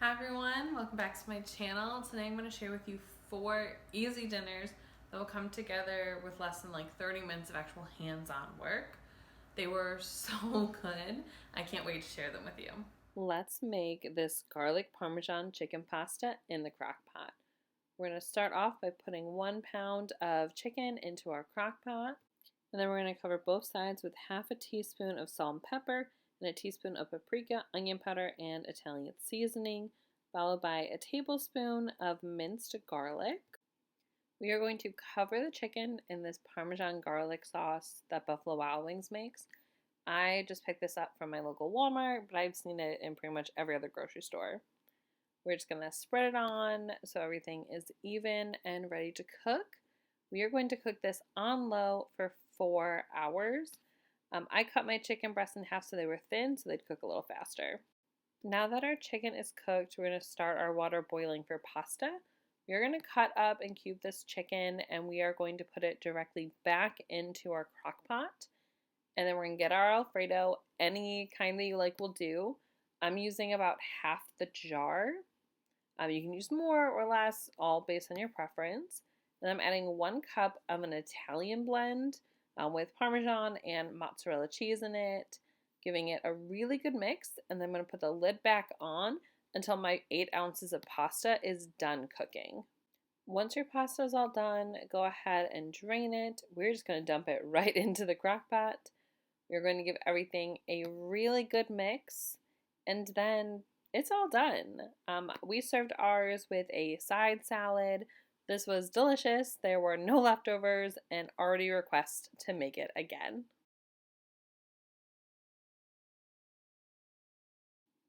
Hi everyone, welcome back to my channel. Today I'm going to share with you 4 easy dinners that will come together with less than 30 minutes of actual hands-on work. They were so good. I can't wait to share them with you. Let's make this garlic Parmesan chicken pasta in the crock pot. We're going to start off by putting 1 pound of chicken into our crock pot, and then we're going to cover both sides with half a teaspoon of salt and pepper and a teaspoon of paprika, onion powder, and Italian seasoning, followed by a tablespoon of minced garlic. We are going to cover the chicken in this Parmesan garlic sauce that Buffalo Wild Wings makes. I just picked this up from my local Walmart, but I've seen it in pretty much every other grocery store. We're just going to spread it on so everything is even and ready to cook. We are going to cook this on low for 4 hours. I cut my chicken breasts in half so they were thin so they'd cook a little faster. Now that our chicken is cooked, we're going to start our water boiling for pasta. We're going to cut up and cube this chicken and we are going to put it directly back into our crock pot. And then we're going to get our alfredo, any kind that you like will do. I'm using about half the jar. You can use more or less, all based on your preference. And I'm adding 1 cup of an Italian blend with Parmesan and mozzarella cheese in it, giving it a really good mix. And then I'm going to put the lid back on until my 8 ounces of pasta is done cooking. Once your pasta is all done, go ahead and drain it. We're just going to dump it right into the crock pot. We're going to give everything a really good mix, and then it's all done. We served ours with a side salad. This was delicious. There were no leftovers and already requests to make it again.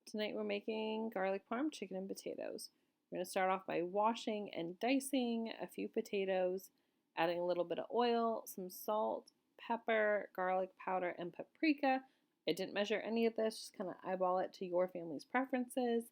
Tonight we're making garlic parm chicken and potatoes. We're going to start off by washing and dicing a few potatoes, adding a little bit of oil, some salt, pepper, garlic powder, and paprika. I didn't measure any of this, just kind of eyeball it to your family's preferences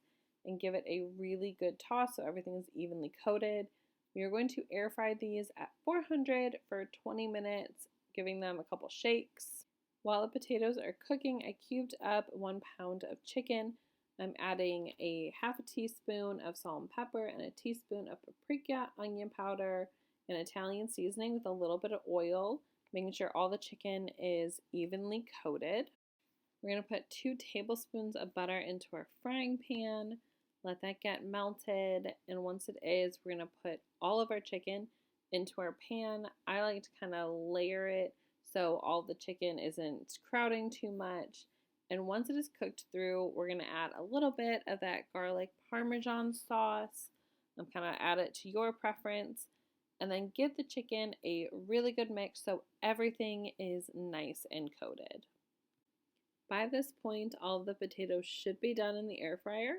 and give it a really good toss so everything is evenly coated. We are going to air fry these at 400 for 20 minutes, giving them a couple shakes. While the potatoes are cooking, I cubed up 1 pound of chicken. I'm adding a half a teaspoon of salt and pepper and a teaspoon of paprika, onion powder, and Italian seasoning with a little bit of oil, making sure all the chicken is evenly coated. We're going to put 2 tablespoons of butter into our frying pan, let that get melted, and once it is, we're going to put all of our chicken into our pan. I like to kind of layer it so all the chicken isn't crowding too much. And once it is cooked through, we're going to add a little bit of that garlic Parmesan sauce. Kind of add it to your preference. And then give the chicken a really good mix so everything is nice and coated. By this point, all of the potatoes should be done in the air fryer.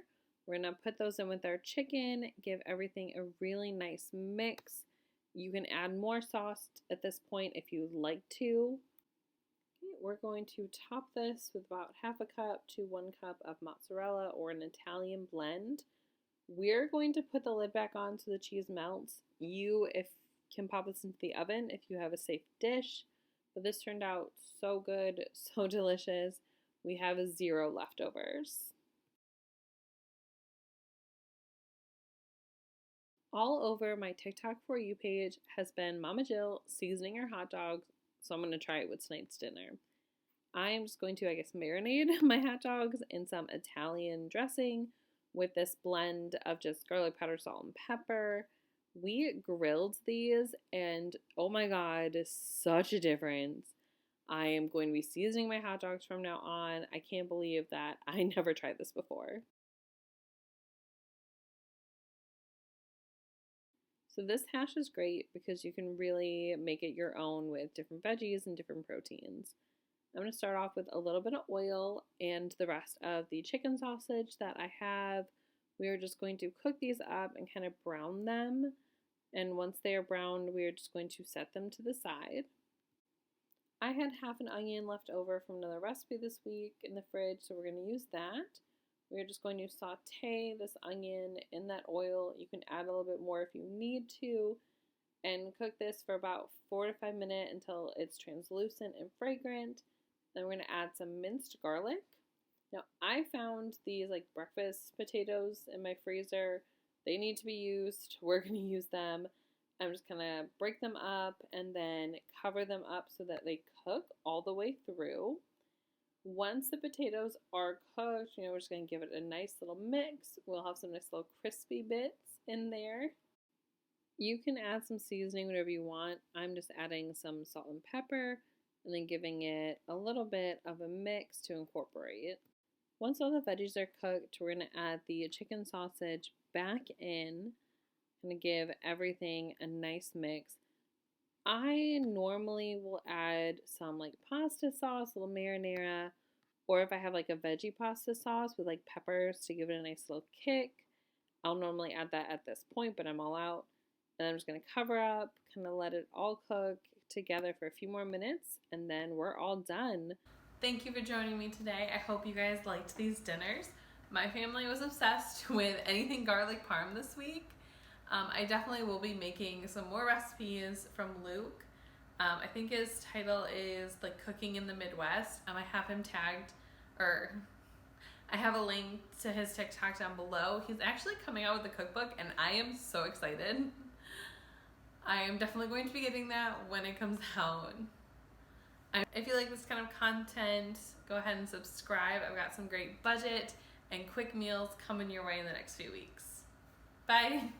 We're going to put those in with our chicken, give everything a really nice mix. You can add more sauce at this point if you'd like to. We're going to top this with about half a cup to 1 cup of mozzarella or an Italian blend. We're going to put the lid back on so the cheese melts. You can pop this into the oven if you have a safe dish. But this turned out so good, so delicious. We have 0 leftovers. All over my TikTok For You page has been Mama Jill seasoning her hot dogs, so I'm going to try it with tonight's dinner. I am just going to, marinate my hot dogs in some Italian dressing with this blend of just garlic powder, salt, and pepper. We grilled these, and oh my god, such a difference. I am going to be seasoning my hot dogs from now on. I can't believe that I never tried this before. So this hash is great because you can really make it your own with different veggies and different proteins. I'm going to start off with a little bit of oil and the rest of the chicken sausage that I have. We are just going to cook these up and kind of brown them. And once they are browned, we are just going to set them to the side. I had half an onion left over from another recipe this week in the fridge, so we're going to use that. We're just going to saute this onion in that oil. You can add a little bit more if you need to, and cook this for about 4 to 5 minutes until it's translucent and fragrant. Then we're going to add some minced garlic. Now, I found these like breakfast potatoes in my freezer. They need to be used. We're going to use them. I'm just going to break them up and then cover them up so that they cook all the way through. Once the potatoes are cooked, we're just going to give it a nice little mix. We'll have some nice little crispy bits in there. You can add some seasoning, whatever you want. I'm just adding some salt and pepper and then giving it a little bit of a mix to incorporate it. Once all the veggies are cooked, we're going to add the chicken sausage back in. I'm going to give everything a nice mix. I normally will add some like pasta sauce, a little marinara, or if I have like a veggie pasta sauce with like peppers to give it a nice little kick, I'll normally add that at this point, but I'm all out. And I'm just going to cover up, kind of let it all cook together for a few more minutes, and then we're all done. Thank you for joining me today. I hope you guys liked these dinners. My family was obsessed with anything garlic parm this week. I definitely will be making some more recipes from Luke. I think his title is like Cooking in the Midwest. I have him tagged, or I have a link to his TikTok down below. He's actually coming out with a cookbook and I am so excited. I am definitely going to be getting that when it comes out. If you like this kind of content, go ahead and subscribe. I've got some great budget and quick meals coming your way in the next few weeks. Bye.